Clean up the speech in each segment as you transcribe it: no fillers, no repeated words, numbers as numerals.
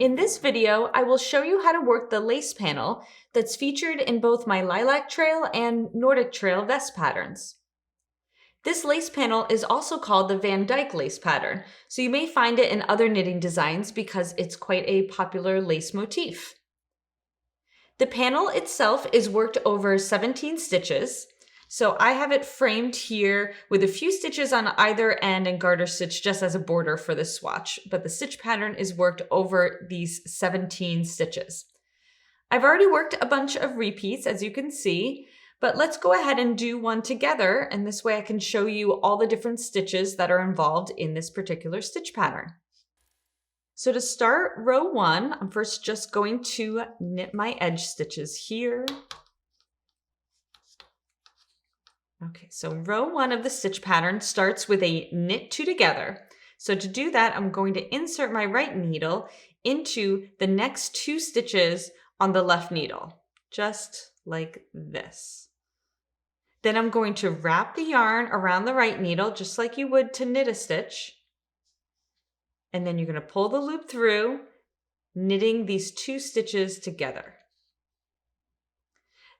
In this video, I will show you how to work the lace panel that's featured in both my Lilac Trail and Nordic Trail vest patterns. This lace panel is also called the Vandyke lace pattern, so you may find it in other knitting designs because it's quite a popular lace motif. The panel itself is worked over 17 stitches. So I have it framed here with a few stitches on either end and garter stitch just as a border for the swatch, but the stitch pattern is worked over these 17 stitches. I've already worked a bunch of repeats, as you can see, but let's go ahead and do one together, and this way I can show you all the different stitches that are involved in this particular stitch pattern. So to start row 1, I'm first just going to knit my edge stitches here. Okay, so row 1 of the stitch pattern starts with a knit 2 together. So to do that, I'm going to insert my right needle into the next 2 stitches on the left needle, just like this. Then I'm going to wrap the yarn around the right needle, just like you would to knit a stitch. And then you're going to pull the loop through, knitting these 2 stitches together.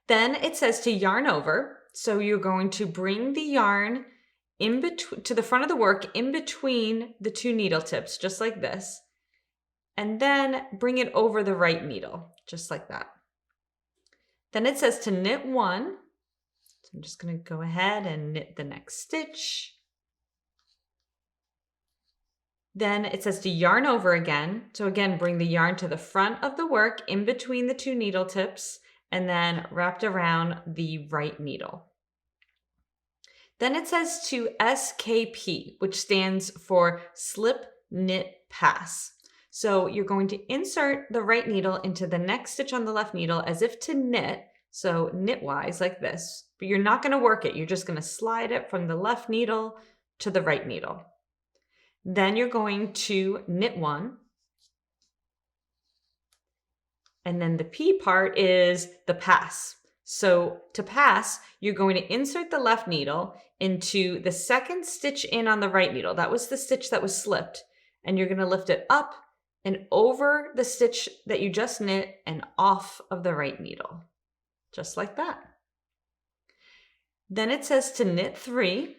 Then it says to yarn over. So you're going to bring the yarn in between to the front of the work in between the 2 needle tips, just like this, and then bring it over the right needle, just like that. Then it says to knit 1. So I'm just going to go ahead and knit the next stitch. Then it says to yarn over again. So again, bring the yarn to the front of the work in between the 2 needle tips, and then wrapped around the right needle. Then it says to SKP, which stands for slip, knit, pass. So you're going to insert the right needle into the next stitch on the left needle as if to knit, so knitwise like this, but you're not going to work it. You're just going to slide it from the left needle to the right needle. Then you're going to knit 1. And then the P part is the pass. So to pass, you're going to insert the left needle into the second stitch in on the right needle. That was the stitch that was slipped. And you're going to lift it up and over the stitch that you just knit and off of the right needle, just like that. Then it says to knit 3.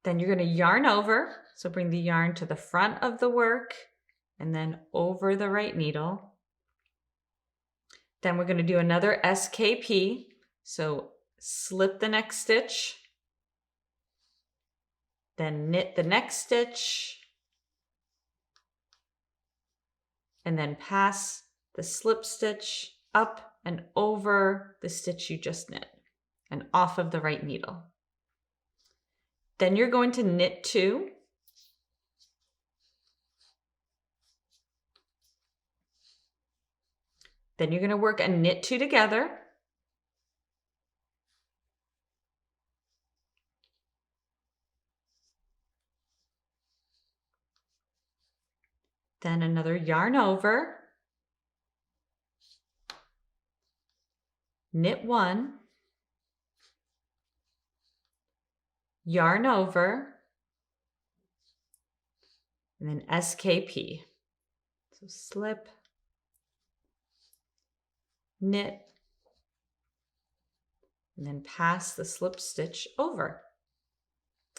Then you're going to yarn over. So bring the yarn to the front of the work and then over the right needle. Then we're going to do another SKP. So slip the next stitch, then knit the next stitch, and then pass the slip stitch up and over the stitch you just knit and off of the right needle. Then you're going to knit 2. Then you're going to work a knit 2 together. Then another yarn over. Knit 1. Yarn over, and then SKP. So slip, knit, and then pass the slip stitch over.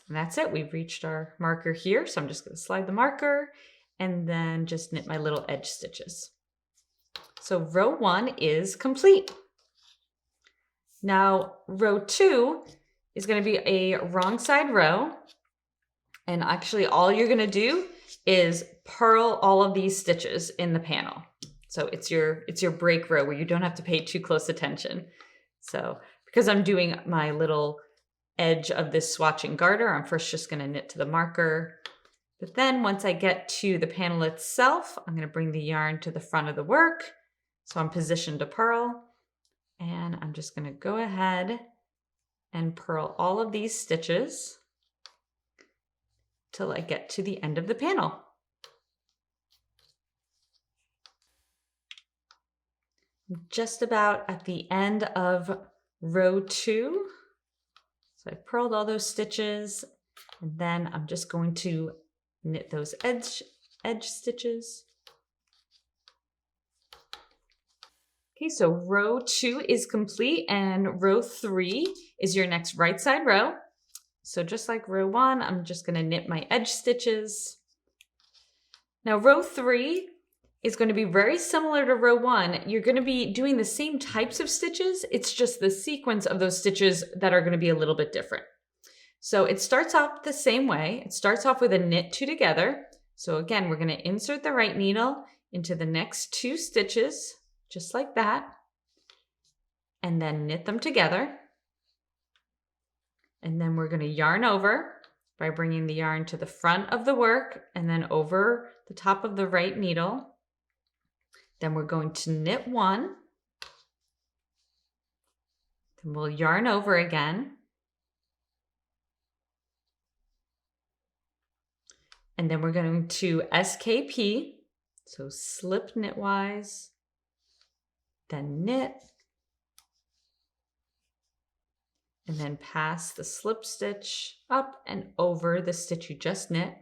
And that's it. We've reached our marker here. So I'm just going to slide the marker and then just knit my little edge stitches. So row 1 is complete. Now row 2 is going to be a wrong side row. And actually all you're going to do is purl all of these stitches in the panel. So it's your break row where you don't have to pay too close attention. So because I'm doing my little edge of this swatching garter, I'm first just going to knit to the marker. But then once I get to the panel itself, I'm going to bring the yarn to the front of the work. So I'm positioned to purl. And I'm just going to go ahead and purl all of these stitches till I get to the end of the panel. Just about at the end of row 2. So I purled all those stitches, and then I'm just going to knit those edge stitches. Okay, so row 2 is complete, and row 3 is your next right side row. So just like row 1, I'm just going to knit my edge stitches. Now row 3 is going to be very similar to row 1. You're going to be doing the same types of stitches. It's just the sequence of those stitches that are going to be a little bit different. So it starts off the same way. It starts off with a knit 2 together. So again, we're going to insert the right needle into the next 2 stitches, just like that, and then knit them together. And then we're going to yarn over by bringing the yarn to the front of the work and then over the top of the right needle. Then we're going to knit 1. Then we'll yarn over again. And then we're going to SKP, so slip knitwise, then knit, and then pass the slip stitch up and over the stitch you just knit.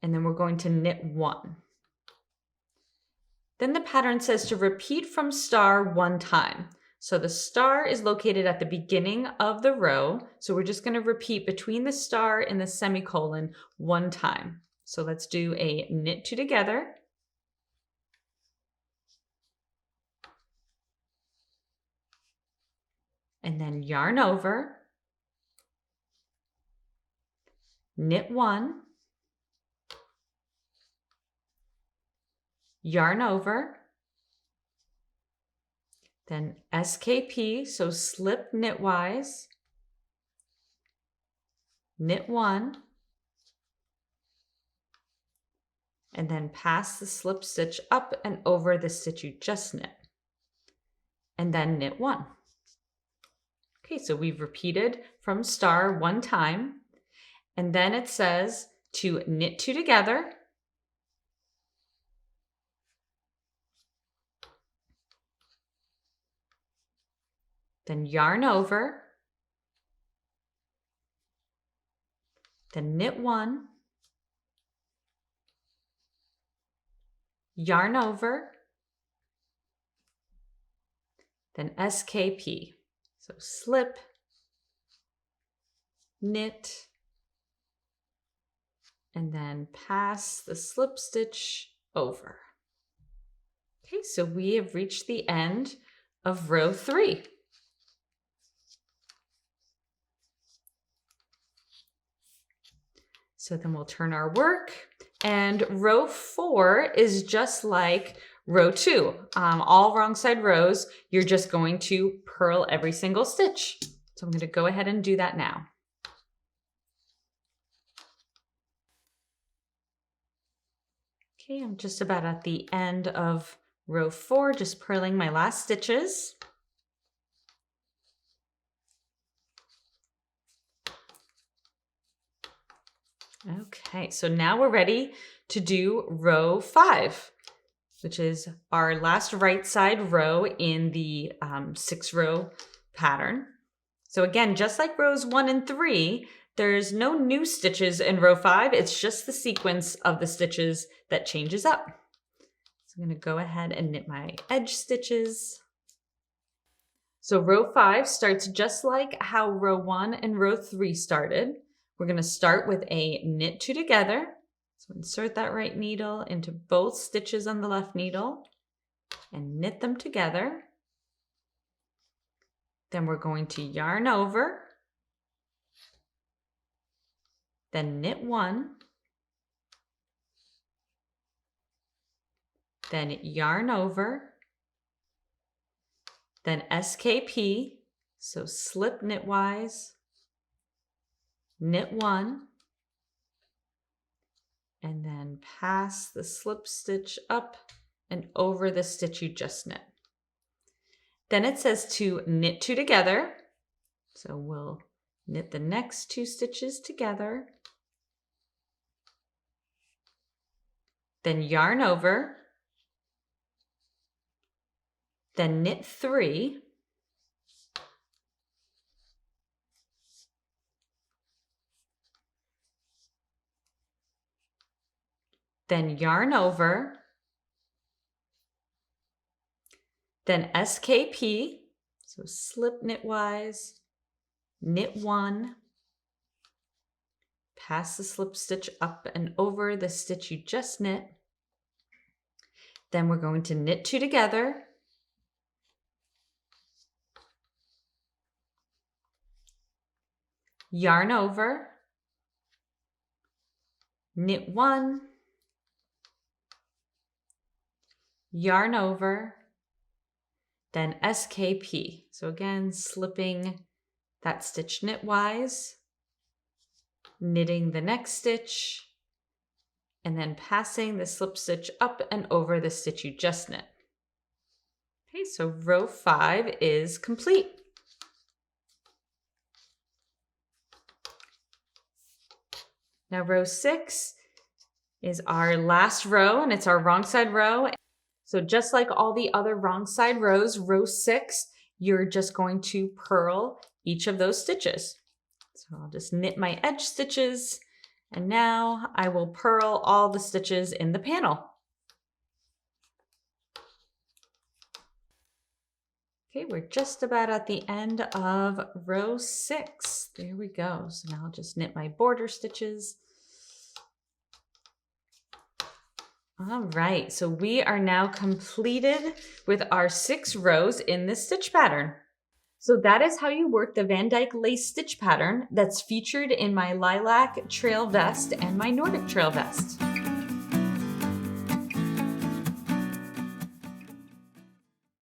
And then we're going to knit 1. Then the pattern says to repeat from star 1 time. So the star is located at the beginning of the row. So we're just going to repeat between the star and the semicolon 1 time. So let's do a knit 2 together. And then yarn over, knit 1, yarn over, then SKP, so slip knitwise, knit 1, and then pass the slip stitch up and over the stitch you just knit, and then knit 1. Okay, so we've repeated from star 1 time, and then it says to knit 2 together, then yarn over, then knit 1, yarn over, then SKP. So slip, knit, and then pass the slip stitch over. Okay, so we have reached the end of row 3. So then we'll turn our work, and row 4 is just like row 2. All wrong side rows, you're just going to purl every single stitch. So I'm going to go ahead and do that now. Okay, I'm just about at the end of row 4, just purling my last stitches. Okay, so now we're ready to do row 5, which is our last right side row in the 6-row pattern. So again, just like rows 1 and 3, there's no new stitches in row 5. It's just the sequence of the stitches that changes up. So I'm going to go ahead and knit my edge stitches. So row 5 starts just like how row 1 and row 3 started. We're going to start with a knit 2 together. So insert that right needle into both stitches on the left needle and knit them together. Then we're going to yarn over, then knit 1, then yarn over, then SKP, so slip knitwise, knit 1, and then pass the slip stitch up and over the stitch you just knit. Then it says to knit 2 together. So we'll knit the next 2 stitches together. Then yarn over. Then knit 3. then yarn over, then SKP, so slip knitwise, knit 1, pass the slip stitch up and over the stitch you just knit. Then we're going to knit 2 together, yarn over, knit 1, yarn over, then SKP. So again, slipping that stitch knitwise, knitting the next stitch, and then passing the slip stitch up and over the stitch you just knit. Okay, so row 5 is complete. Now row 6 is our last row, and it's our wrong side row. So just like all the other wrong side rows, row 6, you're just going to purl each of those stitches. So I'll just knit my edge stitches, and now I will purl all the stitches in the panel. Okay, we're just about at the end of row 6. There we go. So now I'll just knit my border stitches. All right, so we are now completed with our 6 rows in this stitch pattern. So that is how you work the Vandyke lace stitch pattern that's featured in my Lilac Trail vest and my Nordic Trail vest.